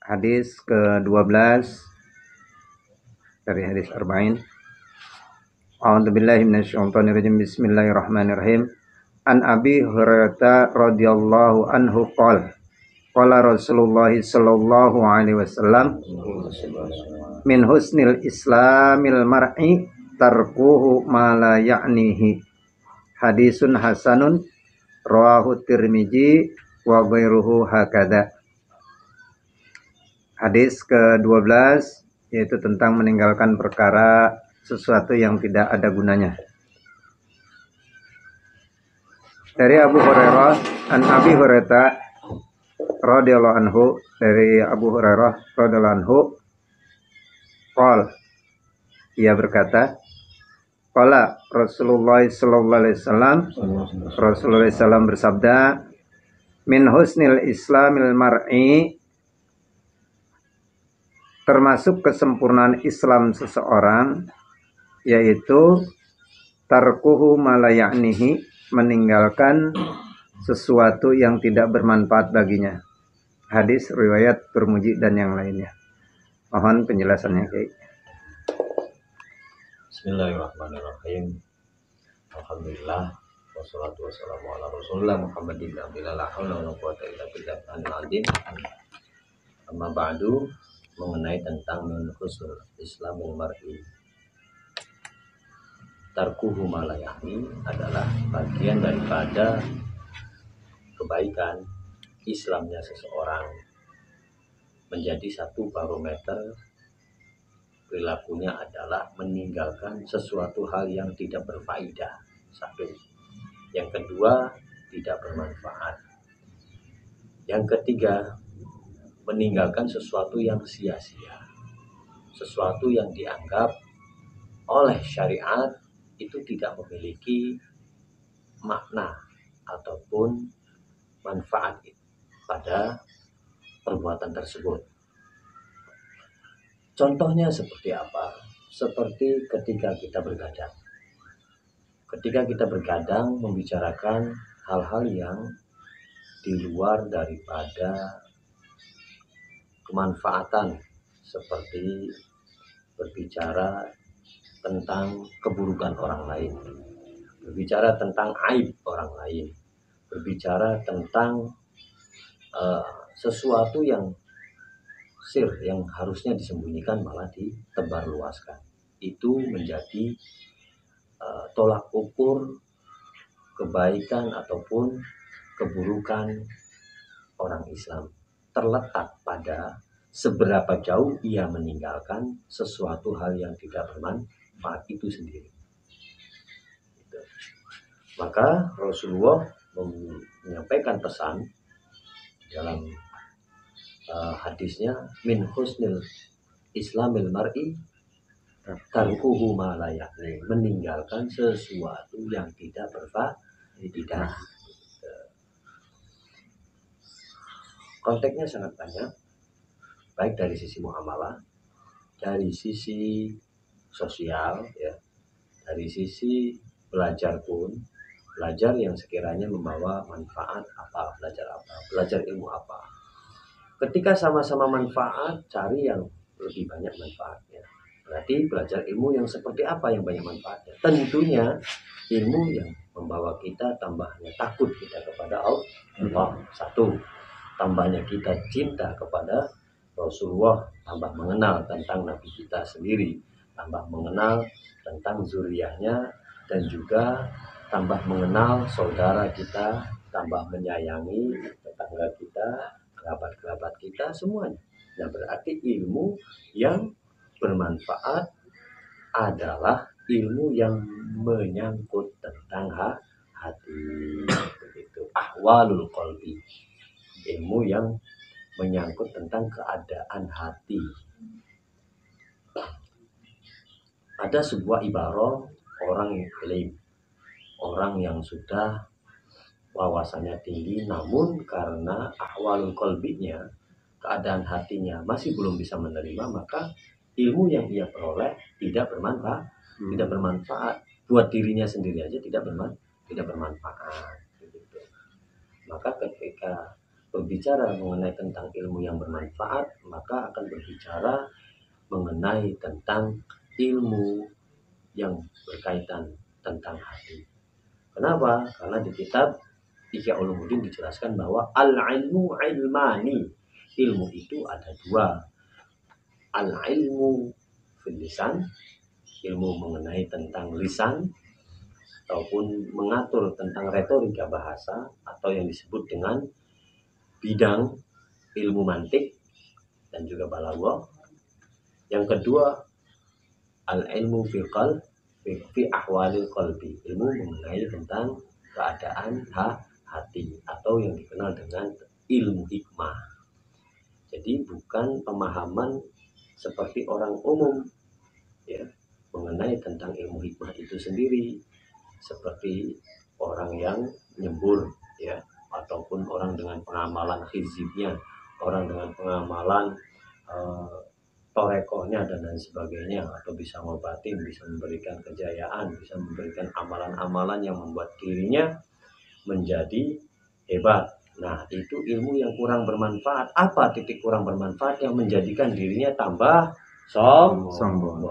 Hadis ke-12 dari hadis Arba'in. A'udzubillahi minasyaitonirrajim. Bismillahirrahmanirrahim. An Abi Hurairah radhiyallahu anhu qala qala Rasulullah sallallahu alaihi wasallam min husnil islamil mar'i tarkuhu ma la ya'nihi. Hadisun hasanun rawahu Tirmizi wa ghairuhu hakadha. Hadis ke-12 yaitu tentang meninggalkan perkara sesuatu yang tidak ada gunanya. Dari Abu Hurairah, an Abi Hurairah radhiyallahu anhu, dari Abu Hurairah radhiyallahu anhu, qala, ia berkata, qala Rasulullah sallallahu alaihi wasallam, Rasulullah SAW bersabda, min husnil islamil mar'i, termasuk kesempurnaan Islam seseorang yaitu tarkuhu ma la ya'nihi, meninggalkan sesuatu yang tidak bermanfaat baginya. Hadis riwayat Tirmizi dan yang lainnya. Mohon penjelasannya, Kiai. Bismillahirrahmanirrahim. Alhamdulillah wassalatu wassalamu ala Rasulillah Muhammadin la haula wala quwwata illa billahil. Amma ba'du, mengenai tentang min husnul islamil mar'i tarkuhu ma la ya'ni adalah bagian daripada kebaikan Islamnya seseorang menjadi satu barometer perilakunya adalah meninggalkan sesuatu hal yang tidak berfaedah. Satu. Yang kedua, tidak bermanfaat. Yang ketiga, meninggalkan sesuatu yang sia-sia, sesuatu yang dianggap oleh syariat itu tidak memiliki makna ataupun manfaat pada perbuatan tersebut. Contohnya seperti apa? Seperti ketika kita bergadang. Ketika kita bergadang membicarakan hal-hal yang di luar daripada kemanfaatan, seperti berbicara tentang keburukan orang lain, berbicara tentang aib orang lain, berbicara tentang sesuatu yang sir yang harusnya disembunyikan malah ditebarluaskan. Itu menjadi tolak ukur kebaikan ataupun keburukan orang Islam, terletak pada seberapa jauh ia meninggalkan sesuatu hal yang tidak bermanfaat itu sendiri. Maka Rasulullah menyampaikan pesan dalam hadisnya, min husnil islamil mar'i tarkuhu ma la ya'ni, meninggalkan sesuatu yang tidak berfaedah. Konteksnya sangat banyak, baik dari sisi muamalah, dari sisi sosial, ya, dari sisi belajar pun, belajar yang sekiranya membawa manfaat apa, belajar ilmu apa. Ketika sama-sama manfaat, cari yang lebih banyak manfaatnya. Berarti belajar ilmu yang seperti apa yang banyak manfaatnya? Tentunya ilmu yang membawa kita tambahnya takut kita kepada Allah. Satu, tambahnya kita cinta kepada Rasulullah, tambah mengenal tentang Nabi kita sendiri, tambah mengenal tentang zuriyahnya, dan juga tambah mengenal saudara kita, tambah menyayangi tetangga kita, kerabat-kerabat kita, semuanya. Nah, berarti ilmu yang bermanfaat adalah ilmu yang menyangkut tentang hati, begitu. Ahwalul qalbi, ilmu yang menyangkut tentang keadaan hati. Ada sebuah ibarat orang yang alim, orang yang sudah wawasannya tinggi, namun karena ahwalul qalbinya, keadaan hatinya masih belum bisa menerima, maka ilmu yang ia peroleh tidak bermanfaat buat dirinya sendiri aja, tidak bermanfaat. Maka ketika berbicara mengenai tentang ilmu yang bermanfaat, maka akan berbicara mengenai tentang ilmu yang berkaitan tentang hati. Kenapa? Karena di kitab Ihya Ulumuddin dijelaskan bahwa al-ilmu ilmani. Ilmu itu ada dua. Al-ilmu fil lisan, ilmu mengenai tentang lisan, ataupun mengatur tentang retorika bahasa, atau yang disebut dengan bidang ilmu mantik dan juga balaghah. Yang kedua, al-ilmu fi ahwalil qalbi, ilmu mengenai tentang keadaan hati, atau yang dikenal dengan ilmu hikmah. Jadi bukan pemahaman seperti orang umum, ya, mengenai tentang ilmu hikmah itu sendiri, seperti orang yang nyembur, ya, ataupun orang dengan pengamalan hizibnya, orang dengan pengamalan torekohnya dan lain sebagainya, atau bisa ngobatin, bisa memberikan kejayaan, bisa memberikan amalan-amalan yang membuat dirinya menjadi hebat. Nah, itu ilmu yang kurang bermanfaat. Apa titik kurang bermanfaat? Yang menjadikan dirinya tambah sombong,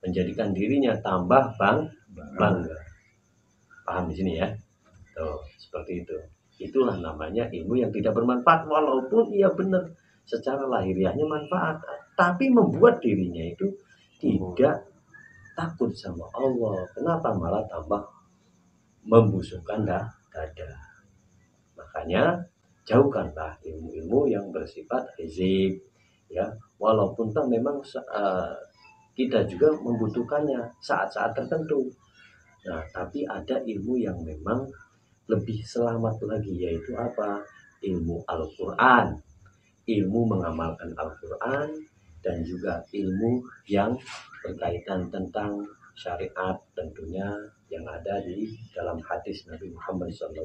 menjadikan dirinya tambah bangga. Paham di sini ya? Tuh, seperti itu. Itulah namanya ilmu yang tidak bermanfaat, walaupun ia benar secara lahiriahnya manfaat, tapi membuat dirinya itu tidak takut sama Allah. Kenapa? Malah tambah membusukkan dada. Makanya jauhkanlah ilmu-ilmu yang bersifat hizib, ya, walaupun toh memang kita juga membutuhkannya saat-saat tertentu. Nah, tapi ada ilmu yang memang lebih selamat lagi, yaitu apa? Ilmu Al-Quran, ilmu mengamalkan Al-Quran, dan juga ilmu yang berkaitan tentang syariat, tentunya yang ada di dalam hadis Nabi Muhammad SAW.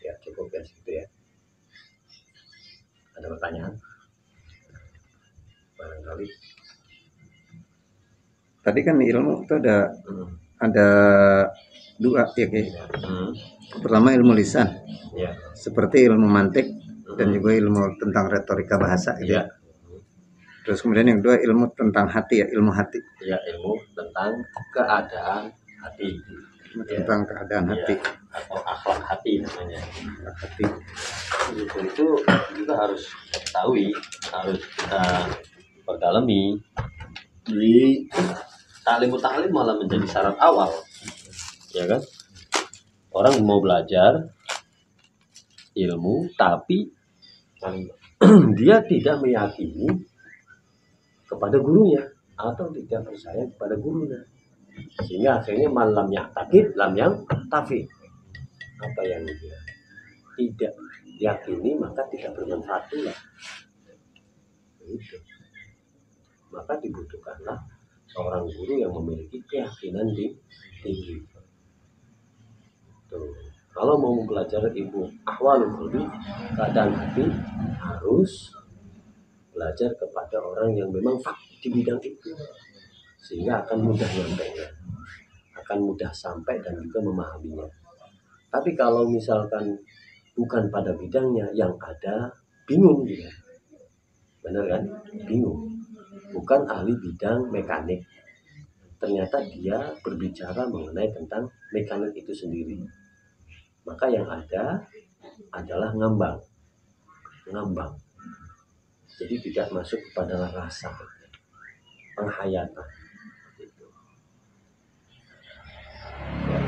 Ya, cukup ya situ ya. Ada pertanyaan? Barangkali. Tadi kan ilmu itu ada dua ya, Ki. Pertama ilmu lisan, Ya. seperti ilmu mantik dan juga ilmu tentang retorika bahasa gitu. Ya. Terus kemudian yang kedua ilmu tentang hati, ya, ilmu hati. Ya, ilmu tentang keadaan hati. Tentang keadaan hati atau akhlak hati namanya. hati. Itu juga harus ketahui, harus kita perdalami. Di taklim malah menjadi syarat awal, ya kan? Orang mau belajar ilmu, tapi dia tidak meyakini kepada gurunya atau tidak percaya kepada gurunya, sehingga akhirnya malam yang takid, lam yang tafi. Apa yang dia tidak yakini maka tidak bermanfaat pula. Itu. Maka dibutuhkanlah seorang guru yang memiliki keyakinan tinggi. Tuh. Kalau mau mempelajari ilmu ahwalul qalbi, keadaan hati, harus belajar kepada orang yang memang fakih di bidang itu, sehingga akan mudah nyampainya, akan mudah sampai dan juga memahaminya. Tapi kalau misalkan bukan pada bidangnya, yang ada bingung dia, benar kan? Bingung. Bukan ahli bidang mekanik, ternyata dia berbicara mengenai tentang mekanik itu sendiri, maka yang ada adalah ngambang. Jadi tidak masuk kepada rasa, penghayatan. Gitu. Ya.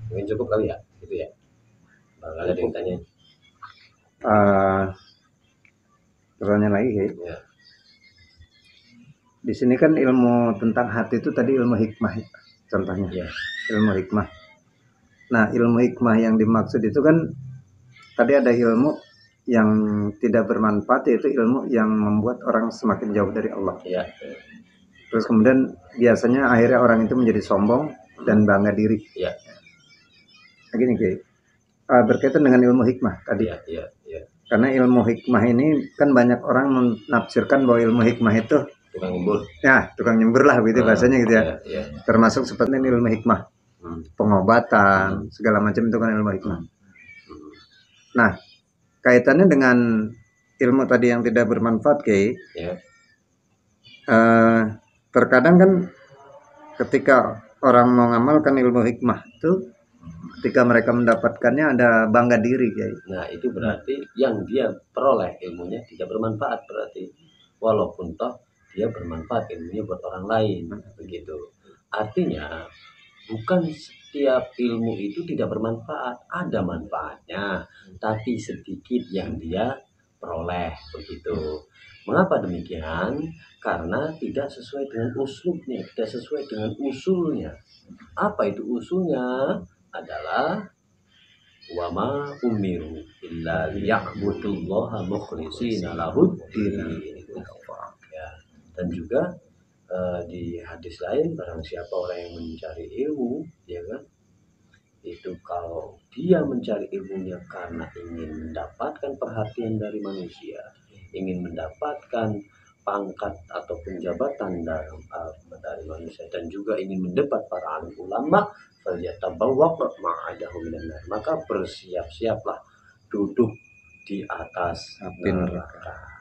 Mungkin cukup kali ya, gitu ya. Barangkali ada yang tanya. Pertanyaan lagi ya. Di sini kan ilmu tentang hati itu tadi ilmu hikmah contohnya. Ya. Ilmu hikmah. Nah, ilmu hikmah yang dimaksud itu kan tadi ada ilmu yang tidak bermanfaat, yaitu ilmu yang membuat orang semakin jauh dari Allah. Ya. Terus kemudian biasanya akhirnya orang itu menjadi sombong dan bangga diri. Ya. Begini, berkaitan dengan ilmu hikmah tadi. Ya. Karena ilmu hikmah ini kan banyak orang menafsirkan bahwa ilmu hikmah itu tukang nyembur. Ya, tukang nyembur lah gitu bahasanya gitu ya. Termasuk seperti ilmu hikmah, pengobatan, segala macam itu kan ilmu hikmah. Nah, kaitannya dengan ilmu tadi yang tidak bermanfaat, Kiai. Ya. Terkadang kan ketika orang mau mengamalkan ilmu hikmah itu, ketika mereka mendapatkannya ada bangga diri, Kiai. Nah, itu berarti yang dia peroleh ilmunya tidak bermanfaat, berarti walaupun toh dia bermanfaat ilmunya buat orang lain, begitu. Artinya bukan setiap ilmu itu tidak bermanfaat, ada manfaatnya, tapi sedikit yang dia peroleh, begitu. Mengapa demikian? Karena tidak sesuai dengan usulnya, tidak sesuai dengan usulnya. Apa itu usulnya? Adalah wama umiru illa liya'budullaha mukhlishina lahuddin. Ya. Dan juga di hadis lain, barang siapa orang yang mencari ilmu, ya kan, itu kalau dia mencari ilmunya karena ingin mendapatkan perhatian dari manusia, ingin mendapatkan pangkat ataupun jabatan dari manusia, dan juga ingin mendebat para alim ulama, falyatabawwaq ma'adahu minan nar, maka bersiap-siaplah duduk di atas neraka.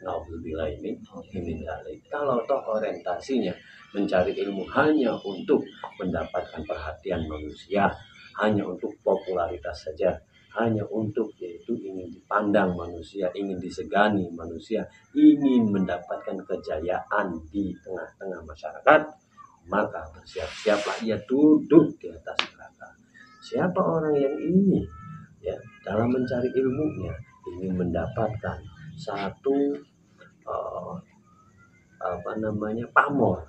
Nauzubillah min dzalik. Kalau toh orientasinya mencari ilmu hanya untuk mendapatkan perhatian manusia, hanya untuk popularitas saja, hanya untuk yaitu ingin dipandang manusia, ingin disegani manusia, ingin mendapatkan kejayaan di tengah-tengah masyarakat, maka bersiap-siaplah ia duduk di atas neraka. Siapa orang yang ini ya dalam mencari ilmunya ingin mendapatkan satu pamor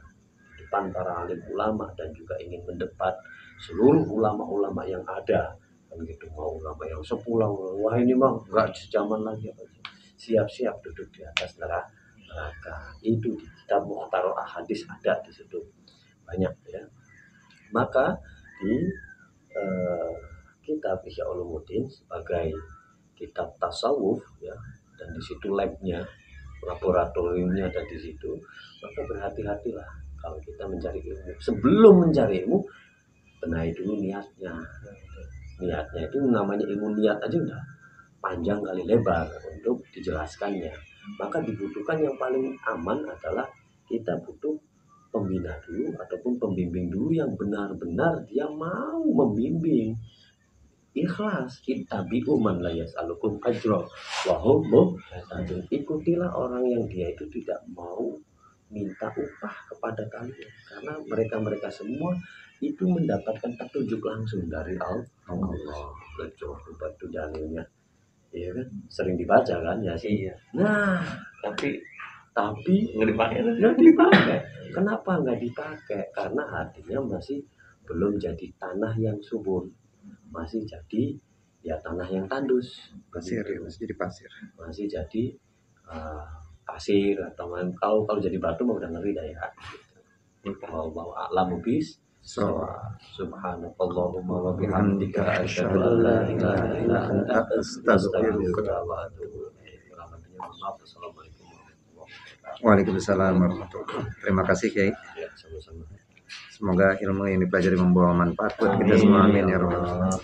di depan para alim ulama, dan juga ingin mendebat seluruh ulama-ulama yang ada, kan gitu, mau ulama yang sepulang, wah ini mah nggak sejaman lagi, apa siap-siap duduk di atas neraka. Itu di kitab Mukhtarul Ahadits ada di situ banyak ya. Maka di kitab Ihya Ulumuddin sebagai kitab tasawuf ya, dan di situ labnya, laboratoriumnya ada di situ, maka berhati-hatilah kalau kita mencari ilmu. Sebelum mencari ilmu, benahi dulu niatnya. Niatnya itu namanya ilmu niat aja udah panjang kali lebar untuk dijelaskannya. Maka dibutuhkan yang paling aman adalah kita butuh pembina dulu ataupun pembimbing dulu yang benar-benar dia mau membimbing. Ikhlas, ittabi'u man la yas'alukum ajra wa hum muhtadun. Ikutilah orang yang dia itu tidak mau minta upah kepada kalian, karena mereka semua itu mendapatkan petunjuk langsung dari Allah. Betul, batu dalilnya, iya kan, sering dibaca kan ya sih. Iya. Nah, tapi nggak dipakai. Kenapa nggak dipakai? Karena hatinya masih belum jadi tanah yang subur, masih jadi ya tanah yang tandus, Pasir, ya, masih jadi pasir. masih jadi pasir, atau kalau jadi batu mau udah ngeri dah ya. Wallahu a'lamu bis subhanakallahumma wa bihamdika asyhadu an la ilaha illa anta astaghfiruka wa atubu ilaik. Assalamualaikum warahmatullahi wabarakatuh. Waalaikumsalam warahmatullahi wabarakatuh. Terima kasih, Kiai. Ya, sama-sama. Semoga ilmu yang dipelajari membawa manfaat buat kita semua. Amin ya rabbal alamin.